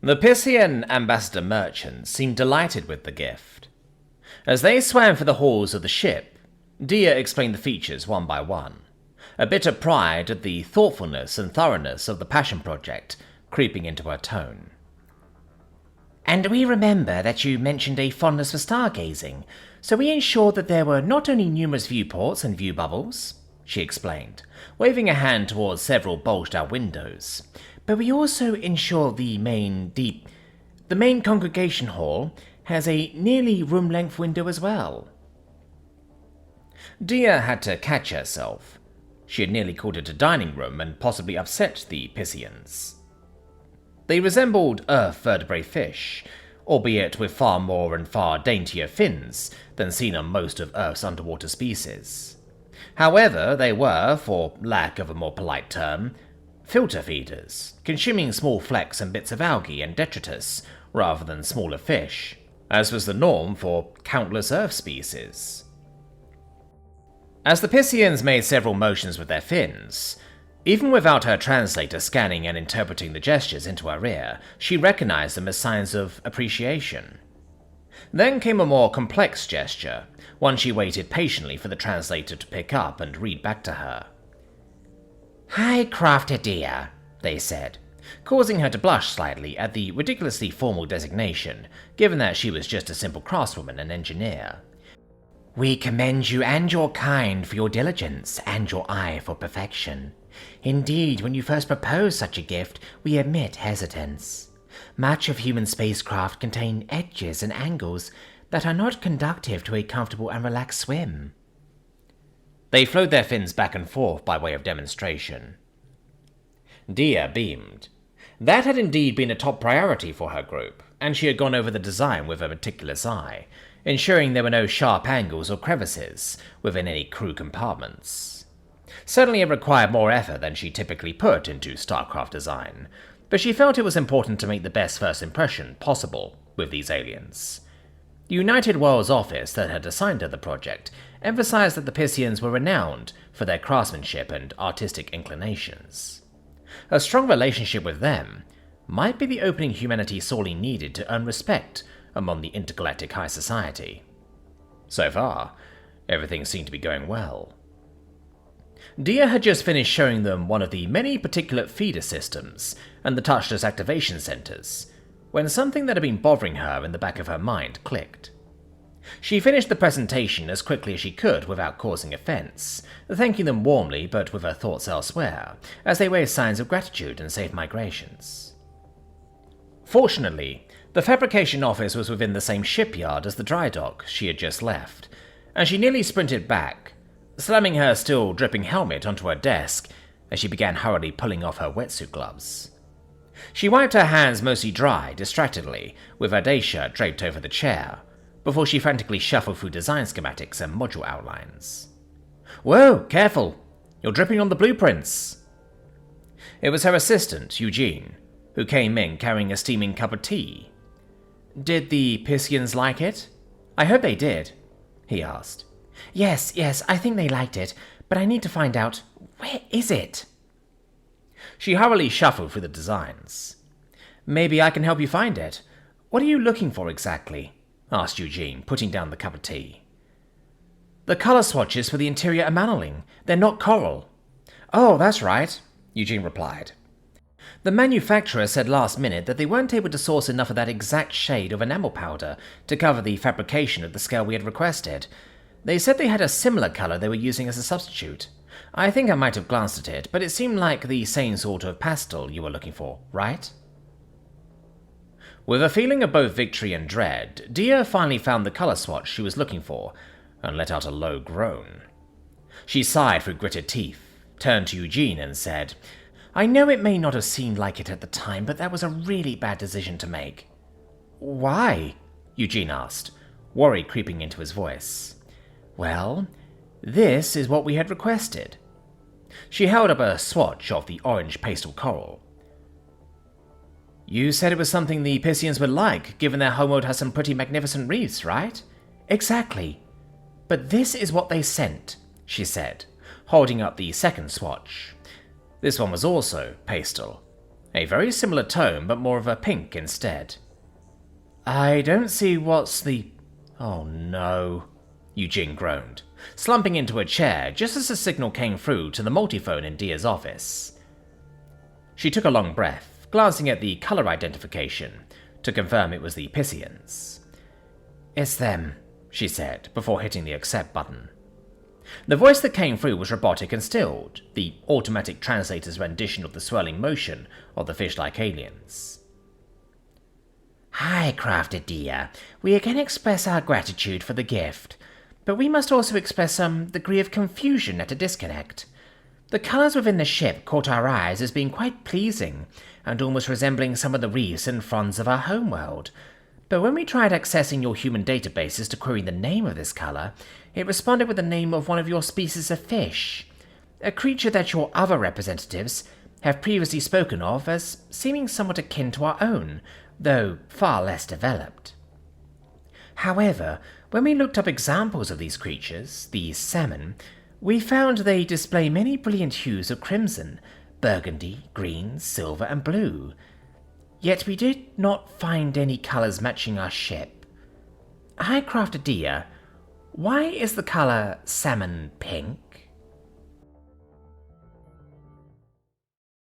The Piscian ambassador merchants seemed delighted with the gift. As they swam for the halls of the ship, Dia explained the features one by one, a bit of pride at the thoughtfulness and thoroughness of the passion project creeping into her tone. And we remember that you mentioned a fondness for stargazing, so we ensured that there were not only numerous viewports and view bubbles, she explained, waving a hand towards several bulged-out windows, but we also ensure the main congregation hall has a nearly room-length window as well. Dia had to catch herself. She had nearly called it a dining room and possibly upset the Piscians. They resembled Earth vertebrate fish, albeit with far more and far daintier fins than seen on most of Earth's underwater species. However, they were, for lack of a more polite term, filter feeders, consuming small flecks and bits of algae and detritus rather than smaller fish, as was the norm for countless Earth species. As the Piscians made several motions with their fins, even without her translator scanning and interpreting the gestures into her ear, she recognized them as signs of appreciation. Then came a more complex gesture, one she waited patiently for the translator to pick up and read back to her. "High crafted Dia," they said, causing her to blush slightly at the ridiculously formal designation, given that she was just a simple craftswoman and engineer. "We commend you and your kind for your diligence and your eye for perfection. Indeed, when you first proposed such a gift, we admit hesitance. Much of human spacecraft contain edges and angles that are not conducive to a comfortable and relaxed swim." They flowed their fins back and forth by way of demonstration. Dia beamed. That had indeed been a top priority for her group, and she had gone over the design with a meticulous eye, ensuring there were no sharp angles or crevices within any crew compartments. Certainly it required more effort than she typically put into StarCraft design, but she felt it was important to make the best first impression possible with these aliens. The United Worlds office that had assigned her the project emphasized that the Piscians were renowned for their craftsmanship and artistic inclinations. A strong relationship with them might be the opening humanity sorely needed to earn respect among the intergalactic high society. So far, everything seemed to be going well. Dia had just finished showing them one of the many particulate feeder systems and the touchless activation centers, when something that had been bothering her in the back of her mind clicked. She finished the presentation as quickly as she could without causing offense, thanking them warmly but with her thoughts elsewhere, as they waved signs of gratitude and safe migrations. Fortunately, the fabrication office was within the same shipyard as the dry dock she had just left, and she nearly sprinted back, slamming her still dripping helmet onto her desk as she began hurriedly pulling off her wetsuit gloves. She wiped her hands mostly dry, distractedly, with her day shirt draped over the chair, before she frantically shuffled through design schematics and module outlines. "Whoa, careful! You're dripping on the blueprints!" It was her assistant, Eugene, who came in carrying a steaming cup of tea. "Did the Piscians like it? I hope they did," he asked. Yes, I think they liked it, but I need to find out, where is it?" She hurriedly shuffled through the designs. "Maybe I can help you find it. What are you looking for exactly?" asked Eugene, putting down the cup of tea. "The color swatches for the interior enameling. They're not coral." "Oh, that's right," Eugene replied. "The manufacturer said last minute that they weren't able to source enough of that exact shade of enamel powder to cover the fabrication of the scale we had requested. They said they had a similar color they were using as a substitute. I think I might have glanced at it, but it seemed like the same sort of pastel you were looking for, right?" With a feeling of both victory and dread, Dia finally found the color swatch she was looking for and let out a low groan. She sighed through gritted teeth, turned to Eugene and said, "I know it may not have seemed like it at the time, but that was a really bad decision to make." "Why?" Eugene asked, worry creeping into his voice. "Well, this is what we had requested." She held up a swatch of the orange pastel coral. "You said it was something the Piscians would like, given their homeworld has some pretty magnificent reefs, right?" "Exactly. But this is what they sent," she said, holding up the second swatch. This one was also pastel. A very similar tone, but more of a pink instead. I don't see what's the... Oh no, Eugene groaned, slumping into a chair just as the signal came through to the multiphone in Dia's office. She took a long breath, glancing at the color identification to confirm it was the Piscians. It's them, she said, before hitting the accept button. The voice that came through was robotic and stilled, the automatic translator's rendition of the swirling motion of the fish-like aliens. Hi, crafted Dia. We again express our gratitude for the gift, but we must also express some degree of confusion at a disconnect. The colours within the ship caught our eyes as being quite pleasing, and almost resembling some of the reefs and fronds of our homeworld. But when we tried accessing your human databases to query the name of this colour, it responded with the name of one of your species of fish, a creature that your other representatives have previously spoken of as seeming somewhat akin to our own, though far less developed. However, when we looked up examples of these creatures, the salmon, we found they display many brilliant hues of crimson, burgundy, green, silver, and blue. Yet we did not find any colours matching our ship. High Crafted Dia, why is the colour salmon pink?